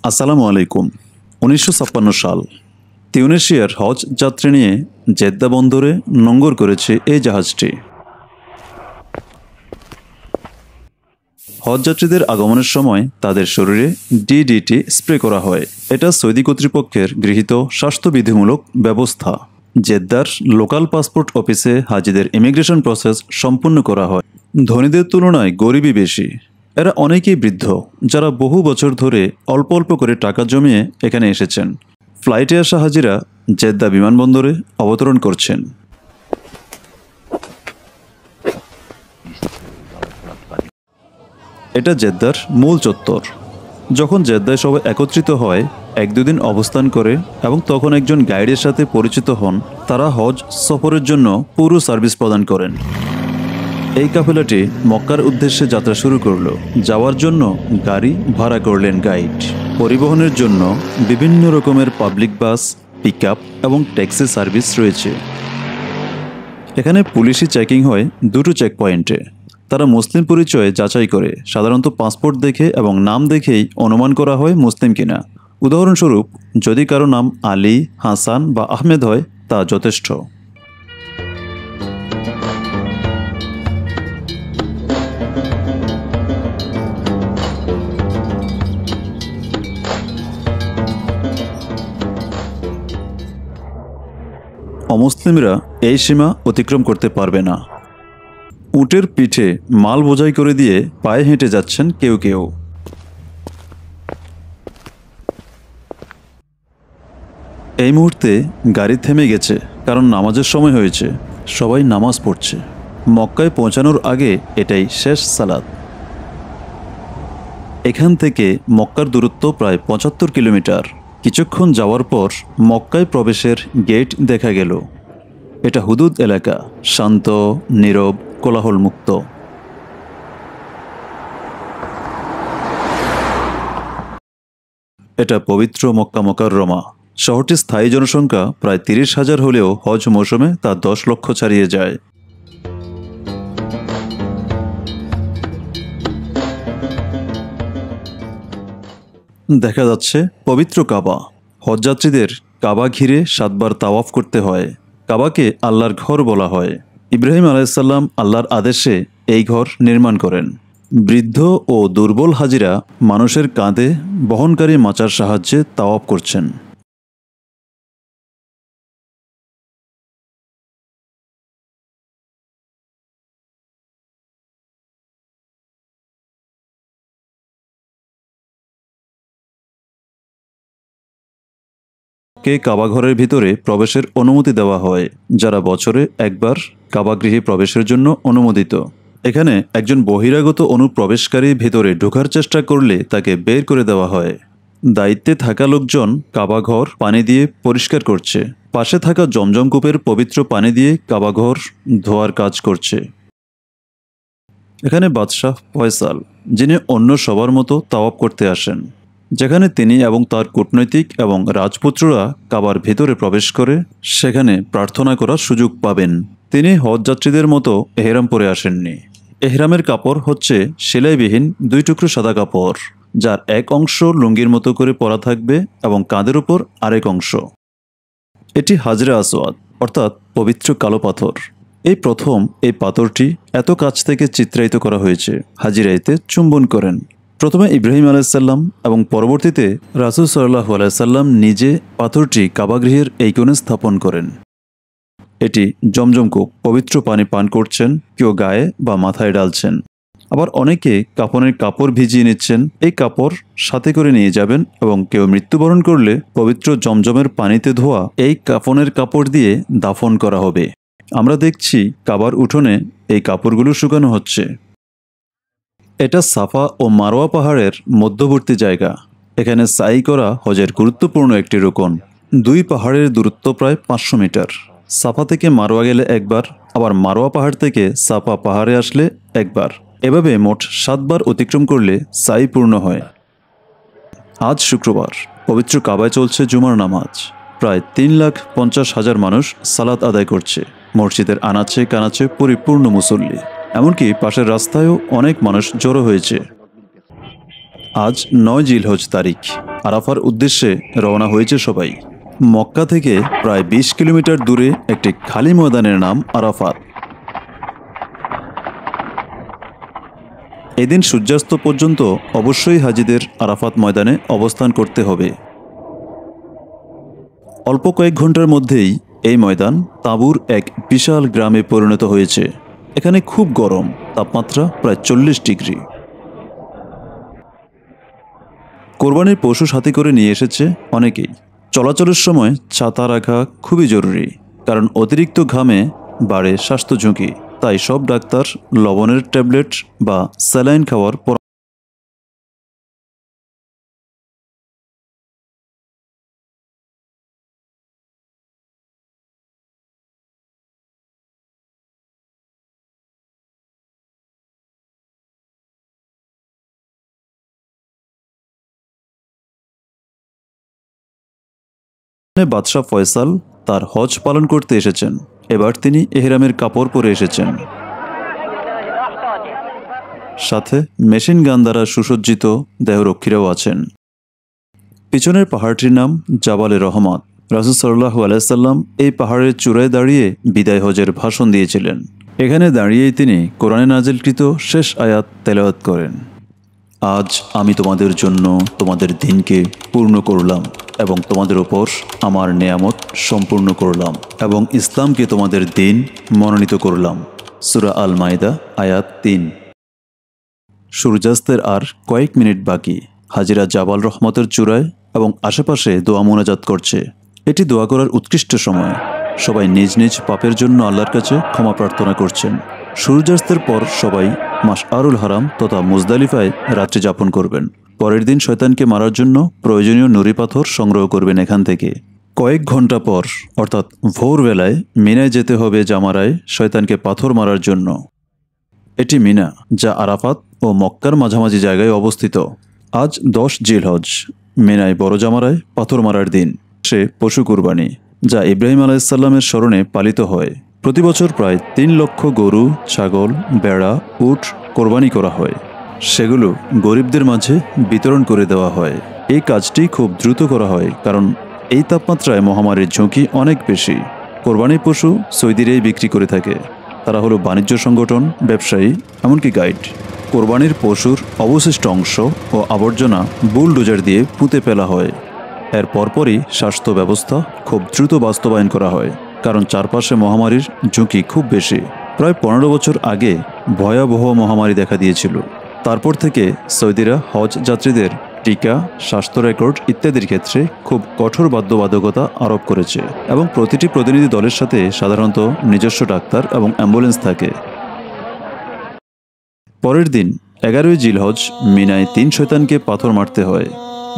আসসালামু আলাইকুম। ১৯৫৬ সাল তিউনিসিয়ার হজ যাত্রী নিয়ে জেদ্দা বন্দরে নোঙর করেছে এই জাহাজটি। হজযাত্রীদের আগমনের সময় তাদের শরীরে ডিডিটি স্প্রে করা হয়। এটা সৌদি কর্তৃপক্ষের গৃহীত স্বাস্থ্যবিধিমূলক ব্যবস্থা। জেদ্দার লোকাল পাসপোর্ট অফিসে হাজিদের ইমিগ্রেশন প্রসেস সম্পূর্ণ করা হয়। ধনীদের তুলনায় গরিবই বেশি। এরা অনেকেই বৃদ্ধ, যারা বহু বছর ধরে অল্প অল্প করে টাকা জমিয়ে এখানে এসেছেন। ফ্লাইটে আসা হাজিরা জেদ্দা বিমানবন্দরে অবতরণ করছেন। এটা জেদ্দার মূল চত্বর। যখন জেদ্দায় সবাই একত্রিত হয়, ১-২ দিন অবস্থান করে এবং তখন একজন গাইডের সাথে পরিচিত হন, তারা হজ সফরের জন্য পুরো সার্ভিস প্রদান করেন। এই কাফেলাটি মক্কার উদ্দেশ্যে যাত্রা শুরু করল। যাওয়ার জন্য গাড়ি ভাড়া করলেন গাইড। পরিবহনের জন্য বিভিন্ন রকমের পাবলিক বাস, পিকআপ এবং ট্যাক্সি সার্ভিস রয়েছে। এখানে পুলিশি চেকিং হয় 2টো চেক পয়েন্টে। তারা মুসলিম পরিচয়ে যাচাই করে, সাধারণত পাসপোর্ট দেখে এবং নাম দেখেই অনুমান করা হয় মুসলিম কিনা। উদাহরণস্বরূপ, যদি কারো নাম আলী, হাসান বা আহমেদ হয়, তা যথেষ্ট। অমুসলিমরা এই সীমা অতিক্রম করতে পারবে না। উটের পিঠে মাল বোঝাই করে দিয়ে পায়ে হেঁটে যাচ্ছেন কেউ কেউ। এই মুহূর্তে গাড়ি থেমে গেছে, কারণ নামাজের সময় হয়েছে। সবাই নামাজ পড়ছে। মক্কায় পৌঁছানোর আগে এটাই শেষ সালাত। এখান থেকে মক্কার দূরত্ব প্রায় ৭৫ কিলোমিটার। কিছুক্ষণ যাওয়ার পর মক্কায় প্রবেশের গেট দেখা গেল। এটা হুদুদ এলাকা, শান্ত, নীরব, কোলাহলমুক্ত। এটা পবিত্র মক্কা মুকাররমা। শহরটির স্থায়ী জনসংখ্যা প্রায় ৩০,০০০ হলেও হজ মৌসুমে তা ১০ লক্ষ ছাড়িয়ে যায়। দেখা যাচ্ছে পবিত্র কাবা। হজযাত্রীদের কাবা ঘিরে ৭ বার তাওয়াফ করতে হয়। কাবাকে আল্লাহর ঘর বলা হয়। ইব্রাহিম আলাইহিসসালাম আল্লাহর আদেশে এই ঘর নির্মাণ করেন। বৃদ্ধ ও দুর্বল হাজিরা মানুষের কাঁধে বহনকারী মাচার সাহায্যে তাওয়াফ করছেন। কে কাবাঘরের ভিতরে প্রবেশের অনুমতি দেওয়া হয়, যারা বছরে একবার কাবাগৃহে প্রবেশের জন্য অনুমোদিত। এখানে একজন বহিরাগত অনুপ্রবেশকারী ভেতরে ঢোকার চেষ্টা করলে তাকে বের করে দেওয়া হয়। দায়িত্বে থাকা লোকজন কাবাঘর পানি দিয়ে পরিষ্কার করছে। পাশে থাকা জমজম কূপের পবিত্র পানি দিয়ে কাবাঘর ধোয়ার কাজ করছে। এখানে বাদশাহ ফয়সাল, যিনি অন্য সবার মতো তাওয়াফ করতে আসেন। যেখানে তিনি এবং তার কূটনৈতিক এবং রাজপুত্ররা কাবার ভেতরে প্রবেশ করে, সেখানে প্রার্থনা করার সুযোগ পাবেন। তিনি হজযাত্রীদের মতো এহরাম পরে আসেননি। এহরামের কাপড় হচ্ছে সেলাইবিহীন 2 টুকরো সাদা কাপড়, যার এক অংশ লুঙ্গির মতো করে পরা থাকবে এবং কাঁধের উপর আরেক অংশ। এটি হাজরে আসওয়াদ, অর্থাৎ পবিত্র কালো পাথর। এই প্রথম এই পাথরটি এত কাছ থেকে চিত্রায়িত করা হয়েছে। হাজিরা এতে চুম্বন করেন। প্রথমে ইব্রাহিম আলাইসাল্লাম এবং পরবর্তীতে রাসূল সাল্লাল্লাহু আলাইহি সাল্লাম নিজে পাথরটি কাবাগৃহের এই কোণে স্থাপন করেন। এটি জমজম কূপ। পবিত্র পানি পান করছেন, কেউ গায়ে বা মাথায় ঢালছেন। আবার অনেকে কাফনের কাপড় ভিজিয়ে নিচ্ছেন। এই কাপড় সাথে করে নিয়ে যাবেন এবং কেউ মৃত্যুবরণ করলে পবিত্র জমজমের পানিতে ধোয়া এই কাফনের কাপড় দিয়ে দাফন করা হবে। আমরা দেখছি কাবার উঠোনে এই কাপড়গুলো শুকানো হচ্ছে। এটা সাফা ও মারওয়া পাহাড়ের মধ্যবর্তী জায়গা। এখানে সাই করা হজের গুরুত্বপূর্ণ একটি রুকন। 2 পাহাড়ের দূরত্ব প্রায় 500 মিটার। সাফা থেকে মারওয়া গেলে একবার, আবার মারওয়া পাহাড় থেকে সাফা পাহাড়ে আসলে একবার। এভাবে মোট 7 বার অতিক্রম করলে সাই পূর্ণ হয়। আজ শুক্রবার পবিত্র কাবায় চলছে জুমার নামাজ। প্রায় 3,50,000 মানুষ সালাত আদায় করছে। মসজিদের আনাচে কানাচে পরিপূর্ণ মুসল্লি। এমনকি পাশের রাস্তায়ও অনেক মানুষ জড়ো হয়েছে। আজ 9 জিলহজ তারিখ। আরাফার উদ্দেশ্যে রওনা হয়েছে সবাই। মক্কা থেকে প্রায় ২০ কিলোমিটার দূরে একটি খালি ময়দানের নাম আরাফাত। এদিন সূর্যাস্ত পর্যন্ত অবশ্যই হাজিদের আরাফাত ময়দানে অবস্থান করতে হবে। অল্প কয়েক ঘন্টার মধ্যেই এই ময়দান তাঁবুর এক বিশাল গ্রামে পরিণত হয়েছে। এখানে খুব গরম, তাপমাত্রা প্রায় ৪০ ডিগ্রি। কোরবানির পশু সাথে করে নিয়ে এসেছে অনেকেই। চলাচলের সময় ছাতা রাখা খুবই জরুরি, কারণ অতিরিক্ত ঘামে বাড়ে স্বাস্থ্য ঝুঁকি। তাই সব ডাক্তার লবণের ট্যাবলেট বা স্যালাইন খাওয়ার বাদশাহ ফয়সাল তার হজ পালন করতে এসেছেন। এবার তিনি এহরামের কাপড় পরে এসেছেন। সাথে মেশিন গান দ্বারা সুসজ্জিত দেহরক্ষীরাও আছেন। পিছনের পাহাড়টির নাম জাবালে রহমত। রাসূল সাল্লাল্লাহু আলাইহি সাল্লাম এই পাহাড়ের চূড়ায় দাঁড়িয়ে বিদায় হজের ভাষণ দিয়েছিলেন। এখানে দাঁড়িয়েই তিনি কোরআনে নাজিলকৃত শেষ আয়াত তেলাওয়াত করেন। আজ আমি তোমাদের জন্য তোমাদের দিনকে পূর্ণ করলাম এবং তোমাদের ওপর আমার নেয়ামত সম্পূর্ণ করলাম এবং ইসলামকে তোমাদের দিন মনোনীত করলাম। সূরা আল মাইদা আয়াত ৩। সূর্যাস্তের আর কয়েক মিনিট বাকি। হাজিরা জাবাল রহমতের চূড়ায় এবং আশেপাশে দোয়া মোনাজাত করছে। এটি দোয়া করার উৎকৃষ্ট সময়। সবাই নিজ নিজ পাপের জন্য আল্লাহর কাছে ক্ষমা প্রার্থনা করছেন। সূর্যাস্তের পর সবাই মাশআরুল হারাম তথা মুজদালিফায় রাত্রি যাপন করবেন। পরের দিন শয়তানকে মারার জন্য প্রয়োজনীয় নুড়ি পাথর সংগ্রহ করবেন এখান থেকে। কয়েক ঘন্টা পর অর্থাৎ ভোরবেলায় মিনায় যেতে হবে জামারায় শয়তানকে পাথর মারার জন্য। এটি মিনা, যা আরাফাত ও মক্কার মাঝামাঝি জায়গায় অবস্থিত। আজ ১০ জিলহজ। মিনায় বড় জামারায় পাথর মারার দিন। সে পশু কুরবানি, যা ইব্রাহিম আলাইহিসসালামের স্মরণে পালিত হয়। প্রতি বছর প্রায় ৩ লক্ষ গরু, ছাগল, ভেড়া, উট কোরবানি করা হয়। সেগুলো গরিবদের মাঝে বিতরণ করে দেওয়া হয়। এই কাজটি খুব দ্রুত করা হয়, কারণ এই তাপমাত্রায় মহামারীর ঝুঁকি অনেক বেশি। কোরবানির পশু সৌদিরাই বিক্রি করে থাকে। তারা হলো বাণিজ্য সংগঠন, ব্যবসায়ী, এমনকি গাইড। কোরবানির পশুর অবশিষ্ট অংশ ও আবর্জনা বুলডোজার দিয়ে পুঁতে ফেলা হয়। এর পরপরই স্বাস্থ্য ব্যবস্থা খুব দ্রুত বাস্তবায়ন করা হয়, কারণ চারপাশে মহামারীর ঝুঁকি খুব বেশি। প্রায় ১৫ বছর আগে ভয়াবহ মহামারী দেখা দিয়েছিল। তারপর থেকে সৌদিরা হজ যাত্রীদের টিকা, স্বাস্থ্য রেকর্ড ইত্যাদির ক্ষেত্রে খুব কঠোর বাধ্যবাধকতা আরোপ করেছে এবং প্রতিটি প্রতিনিধি দলের সাথে সাধারণত নিজস্ব ডাক্তার এবং অ্যাম্বুলেন্স থাকে। পরের দিন ১১ই জিলহজ মিনায় ৩ শয়তানকে পাথর মারতে হয়।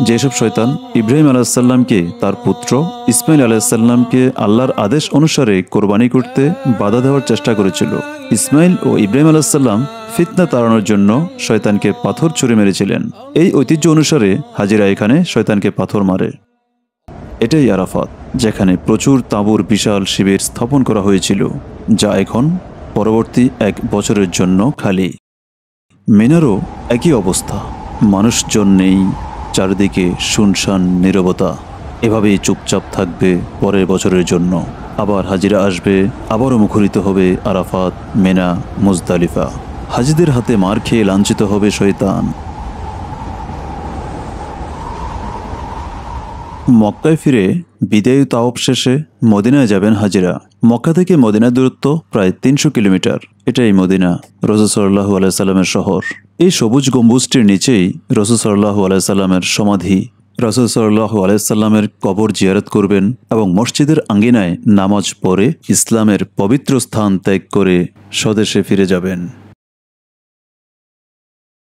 যেসব শয়তান ইব্রাহিম আলাইহিসসালামকে তার পুত্র ইসমাইল আলাইহিসসালামকে আল্লাহর আদেশ অনুসারে কোরবানি করতে বাধা দেওয়ার চেষ্টা করেছিল। ইসমাইল ও ইব্রাহিম আলাইহিসসালাম ফিতনা তাড়ানোর জন্য শয়তানকে পাথর ছুঁড়ে মেরেছিলেন। এই ঐতিহ্য অনুসারে হাজিরা এখানে শয়তানকে পাথর মারে। এটাই আরাফাত, যেখানে প্রচুর তাঁবুর বিশাল শিবির স্থাপন করা হয়েছিল, যা এখন পরবর্তী ১ বছরের জন্য খালি। মিনারও একই অবস্থা, মানুষজন নেই, চারিদিকে শুনশান নীরবতা। এভাবেই চুপচাপ থাকবে পরের বছরের জন্য। আবার হাজিরা আসবে, আবারও মুখরিত হবে আরাফাত, মিনা, মুজদালিফা। হাজিদের হাতে মার খেয়ে লাঞ্ছিত হবে শয়তান। মক্কায় ফিরে বিদায়ী তাওয়াফ শেষে মদিনায় যাবেন হাজিরা। মক্কা থেকে মদিনার দূরত্ব প্রায় ৩০০ কিলোমিটার। এটাই মদিনা, রাসূল সাল্লাল্লাহু আলাইহি সাল্লামের শহর। এই সবুজ গম্বুজটির নিচেই রাসূল সাল্লাল্লাহু আলাইহি সাল্লামের সমাধি। রাসূল সাল্লাল্লাহু আলাইহি সাল্লামের কবর জিয়ারত করবেন এবং মসজিদের আঙ্গিনায় নামাজ পড়ে ইসলামের পবিত্র স্থান ত্যাগ করে স্বদেশে ফিরে যাবেন।